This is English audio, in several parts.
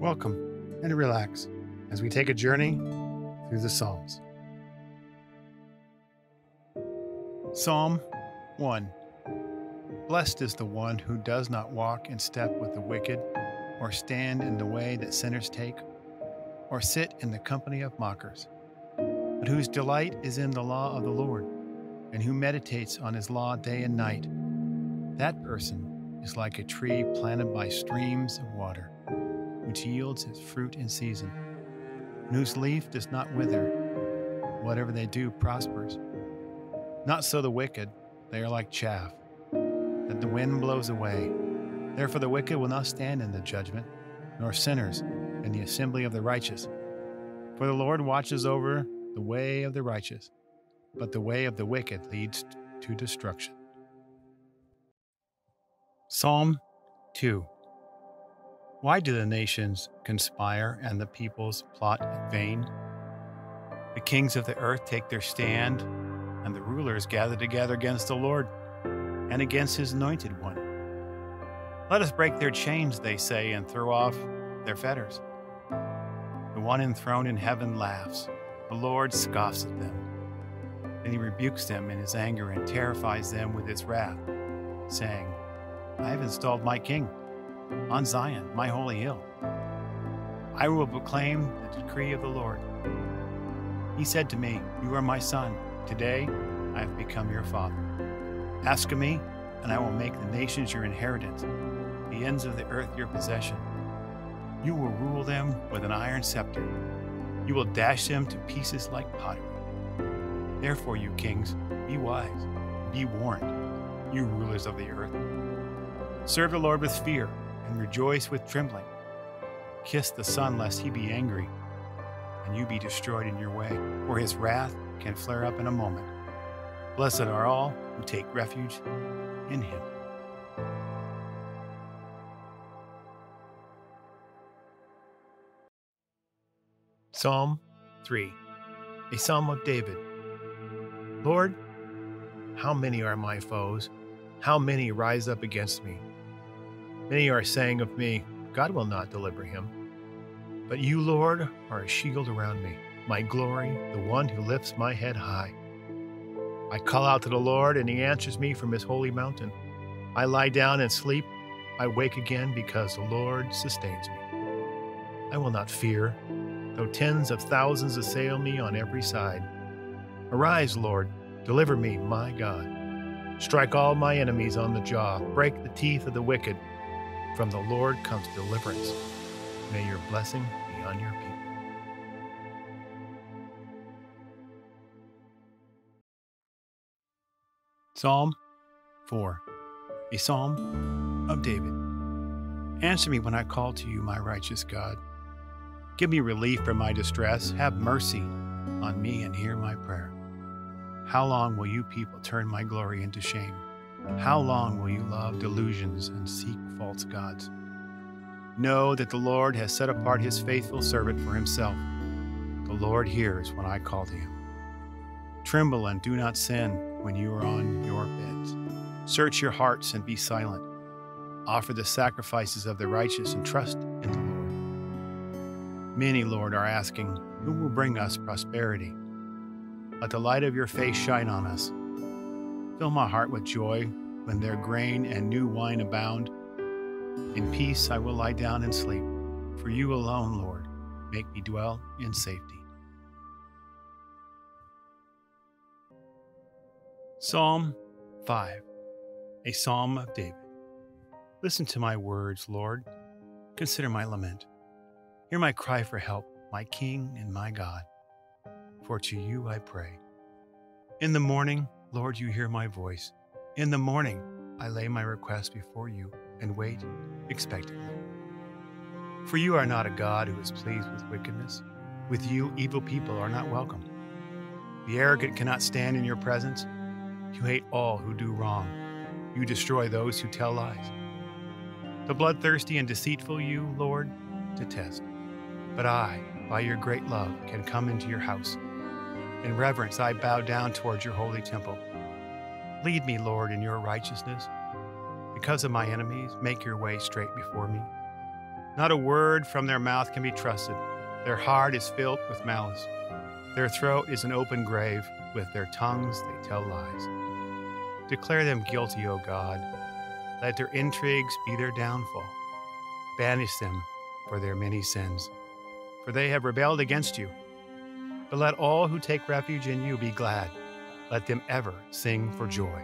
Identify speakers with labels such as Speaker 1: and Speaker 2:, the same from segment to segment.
Speaker 1: Welcome and relax as we take a journey through the Psalms. Psalm 1. Blessed is the one who does not walk in step with the wicked, or stand in the way that sinners take, or sit in the company of mockers, but whose delight is in the law of the Lord, and who meditates on his law day and night. That person is like a tree planted by streams of water, which yields its fruit in season, and whose leaf does not wither. Whatever they do prospers. Not so the wicked, they are like chaff that the wind blows away. Therefore the wicked will not stand in the judgment, nor sinners in the assembly of the righteous. For the Lord watches over the way of the righteous, but the way of the wicked leads to destruction. Psalm 2. Why do the nations conspire and the peoples plot in vain? The kings of the earth take their stand, and the rulers gather together against the Lord and against his anointed one. Let us break their chains, they say, and throw off their fetters. The one enthroned in heaven laughs. The Lord scoffs at them. Then he rebukes them in his anger and terrifies them with his wrath, saying, I have installed my king on Zion, my holy hill. I will proclaim the decree of the Lord. He said to me, You are my son. Today I have become your father. Ask of me, and I will make the nations your inheritance, the ends of the earth your possession. You will rule them with an iron scepter. You will dash them to pieces like pottery. Therefore, you kings, be wise, be warned, you rulers of the earth. Serve the Lord with fear, and rejoice with trembling. Kiss the Son, lest he be angry, and you be destroyed in your way, for his wrath can flare up in a moment. Blessed are all who take refuge in him. Psalm 3, a Psalm of David. Lord, how many are my foes? How many rise up against me? Many are saying of me, God will not deliver him. But you, Lord, are a shield around me, my glory, the one who lifts my head high. I call out to the Lord, and he answers me from his holy mountain. I lie down and sleep. I wake again because the Lord sustains me. I will not fear, though tens of thousands assail me on every side. Arise, Lord, deliver me, my God. Strike all my enemies on the jaw. Break the teeth of the wicked. From the Lord comes deliverance. May your blessing be on your people. Psalm 4, a Psalm of David. Answer me when I call to you, my righteous God. Give me relief from my distress. Have mercy on me and hear my prayer. How long will you people turn my glory into shame? How long will you love delusions and seek false gods? Know that the Lord has set apart his faithful servant for himself. The Lord hears when I call to him. Tremble and do not sin when you are on your beds. Search your hearts and be silent. Offer the sacrifices of the righteous and trust in the Lord. Many, Lord, are asking, who will bring us prosperity? Let the light of your face shine on us. Fill my heart with joy when their grain and new wine abound. In peace I will lie down and sleep. For you alone, Lord, make me dwell in safety. Psalm 5, a Psalm of David. Listen to my words, Lord. Consider my lament. Hear my cry for help, my King and my God. For to you I pray. In the morning, Lord, you hear my voice. In the morning, I lay my request before you and wait expectantly. For you are not a God who is pleased with wickedness. With you, evil people are not welcome. The arrogant cannot stand in your presence. You hate all who do wrong. You destroy those who tell lies. The bloodthirsty and deceitful you, Lord, detest. But I, by your great love, can come into your house. In reverence, I bow down towards your holy temple. Lead me, Lord, in your righteousness. Because of my enemies, make your way straight before me. Not a word from their mouth can be trusted. Their heart is filled with malice. Their throat is an open grave. With their tongues they tell lies. Declare them guilty, O God. Let their intrigues be their downfall. Banish them for their many sins, for they have rebelled against you. But let all who take refuge in you be glad. Let them ever sing for joy.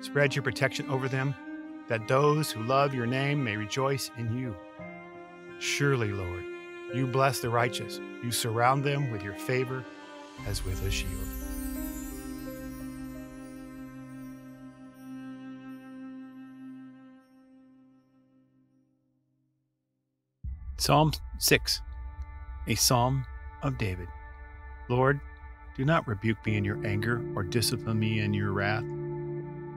Speaker 1: Spread your protection over them, that those who love your name may rejoice in you. Surely, Lord, you bless the righteous. You surround them with your favor as with a shield. Psalm 6, a psalm of David. Lord, do not rebuke me in your anger or discipline me in your wrath.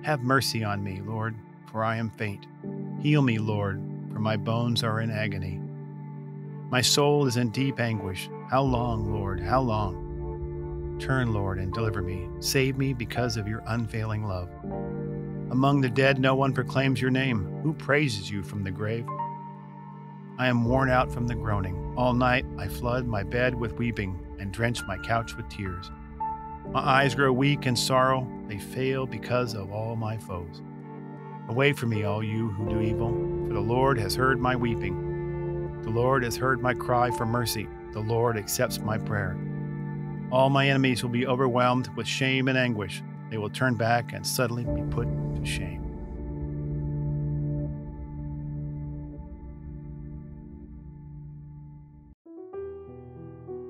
Speaker 1: Have mercy on me, Lord, for I am faint. Heal me, Lord, for my bones are in agony. My soul is in deep anguish. How long, Lord, how long? Turn, Lord, and deliver me. Save me because of your unfailing love. Among the dead, no one proclaims your name. Who praises you from the grave? I am worn out from the groaning. All night I flood my bed with weeping and drench my couch with tears. My eyes grow weak in sorrow. They fail because of all my foes. Away from me, all you who do evil, for the Lord has heard my weeping. The Lord has heard my cry for mercy. The Lord accepts my prayer. All my enemies will be overwhelmed with shame and anguish. They will turn back and suddenly be put to shame.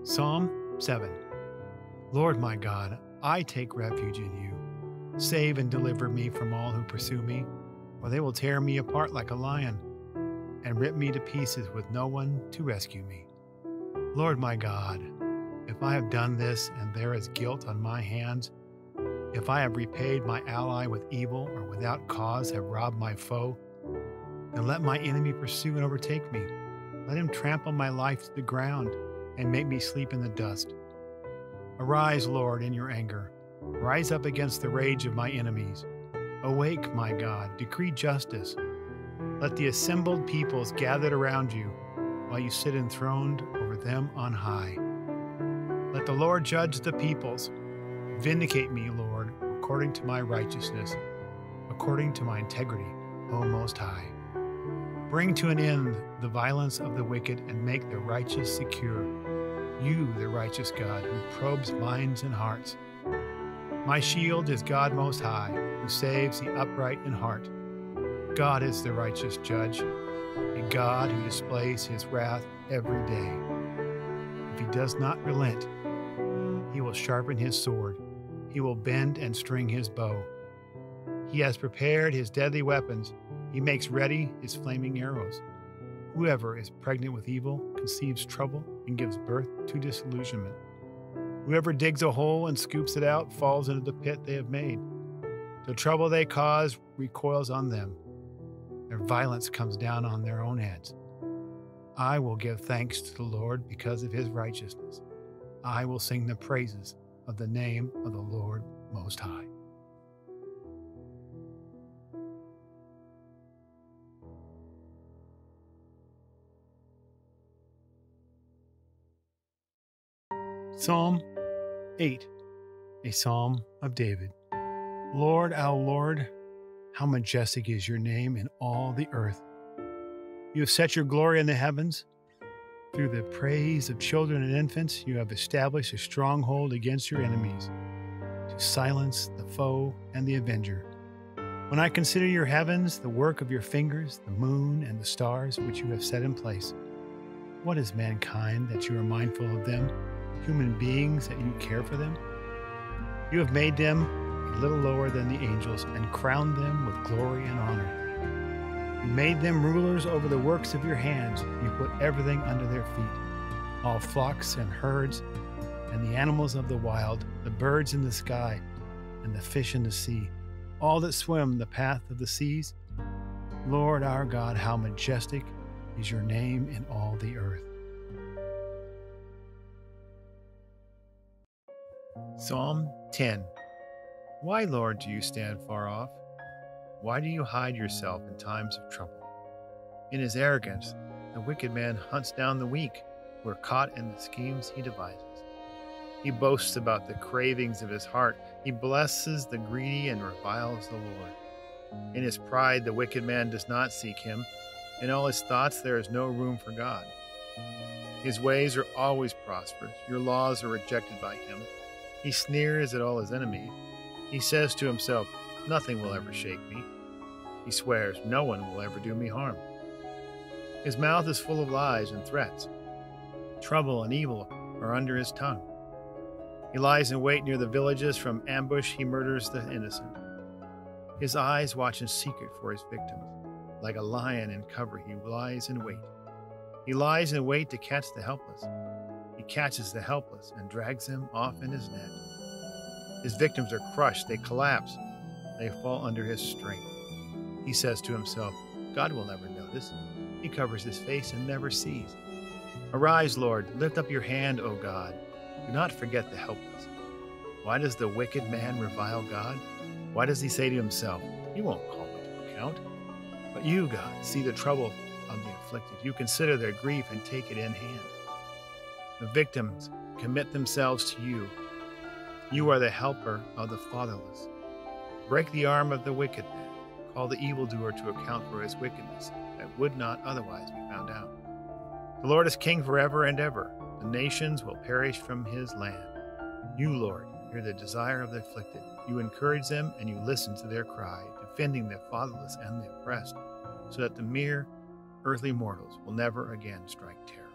Speaker 1: Psalm 7. Lord my God, I take refuge in you. Save and deliver me from all who pursue me, or they will tear me apart like a lion and rip me to pieces with no one to rescue me. Lord my God, if I have done this and there is guilt on my hands, if I have repaid my ally with evil or without cause have robbed my foe, then let my enemy pursue and overtake me. Let him trample my life to the ground and make me sleep in the dust. Arise, Lord, in your anger. Rise up against the rage of my enemies. Awake, my God, decree justice. Let the assembled peoples gathered around you while you sit enthroned over them on high. Let the Lord judge the peoples. Vindicate me, Lord, according to my righteousness, according to my integrity, O Most High. Bring to an end the violence of the wicked and make the righteous secure. You, the righteous God, who probes minds and hearts. My shield is God Most High, who saves the upright in heart. God is the righteous judge, a God who displays his wrath every day. If he does not relent, he will sharpen his sword. He will bend and string his bow. He has prepared his deadly weapons. He makes ready his flaming arrows. Whoever is pregnant with evil conceives trouble and gives birth to disillusionment. Whoever digs a hole and scoops it out falls into the pit they have made. The trouble they cause recoils on them. Their violence comes down on their own heads. I will give thanks to the Lord because of his righteousness. I will sing the praises of the name of the Lord Most High. Psalm 8, a psalm of David. Lord, our Lord, how majestic is your name in all the earth. You have set your glory in the heavens. Through the praise of children and infants, you have established a stronghold against your enemies, to silence the foe and the avenger. When I consider your heavens, the work of your fingers, the moon and the stars which you have set in place, what is mankind that you are mindful of them? Human beings that you care for them? You have made them a little lower than the angels and crowned them with glory and honor. You made them rulers over the works of your hands. You put everything under their feet, all flocks and herds and the animals of the wild, the birds in the sky and the fish in the sea, all that swim the path of the seas. Lord our God, how majestic is your name in all the earth. Psalm 10. Why, Lord, do you stand far off? Why do you hide yourself in times of trouble? In his arrogance, The wicked man hunts down the weak, who are caught in the schemes he devises. He boasts about the cravings of his heart. He blesses the greedy and reviles the Lord. In his pride, the wicked man does not seek him. In all his thoughts, there is no room for God. His ways are always prosperous. Your laws are rejected by him. He sneers at all his enemies. He says to himself, nothing will ever shake me. He swears, no one will ever do me harm. His mouth is full of lies and threats. Trouble and evil are under his tongue. He lies in wait near the villages. From ambush he murders the innocent. His eyes watch in secret for his victims. Like a lion in cover, he lies in wait. He lies in wait to catch the helpless. He catches the helpless and drags them off in his net. His victims are crushed, they collapse, they fall under his strength. He says to himself, God will never notice. He covers his face and never sees. Arise, Lord, lift up your hand, O God. Do not forget the helpless. Why does the wicked man revile God? Why does he say to himself, he won't call me to account? But you, God, see the trouble of the afflicted. You consider their grief and take it in hand. The victims commit themselves to you. You are the helper of the fatherless. Break the arm of the wicked man. Call the evildoer to account for his wickedness that would not otherwise be found out. The Lord is king forever and ever. The nations will perish from his land. You, Lord, hear the desire of the afflicted. You encourage them and you listen to their cry, defending the fatherless and the oppressed, so that the mere earthly mortals will never again strike terror.